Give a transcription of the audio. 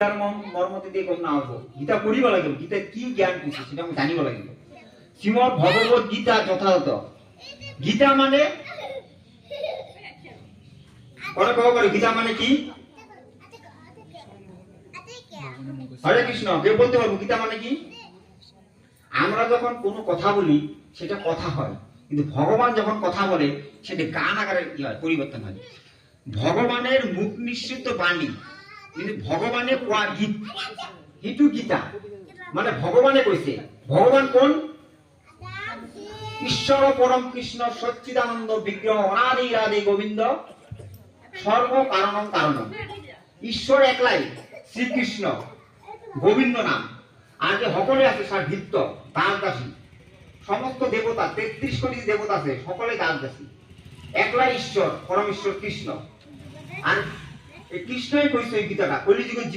গীতার মর্মতে দিয়ে কোন না হবো গীতা পড়িব লাগিব গীতা কি জ্ঞান দিছে সেটা আমি জানিব লাগিব শ্রীমদ্ ভগবত গীতা যথাযথ গীতা মানে পরে কব করে গীতা মানে কি হরে কৃষ্ণ কেউ বলতে পারবো গীতা মানে কি আমরা যখন কোনো কথা বলি সেটা কথা হয় কিন্তু ভগবান যখন কথা বলে সেটা গান আকারে কি হয় পরিবর্তন হয় ভগবানের মুখ নিঃসৃত বাণী কিন্তু ভগবানের কোয়া গীত হিটু গীতা মানে ভগবানে কইছে ভগবান কোন ঈশ্বর পরম কৃষ্ণ সচ্চিদানন্দ বিগ্রহ অনাদি রাধে গোবিন্দ সর্ব কারণম কারণম ঈশ্বর একলাই শ্রীকৃষ্ণ গোবিন্দ নাম আর যে সকলে আছে তার ভিত্ত দাস দাসী সমস্ত দেবতা 33 কোটি দেবতা আছে সকলে দাস দাসী একলাই ঈশ্বর পরমেশ্বর কৃষ্ণ আর এই কৃষ্ণই কইছে এই গীতাটা কলিযুগের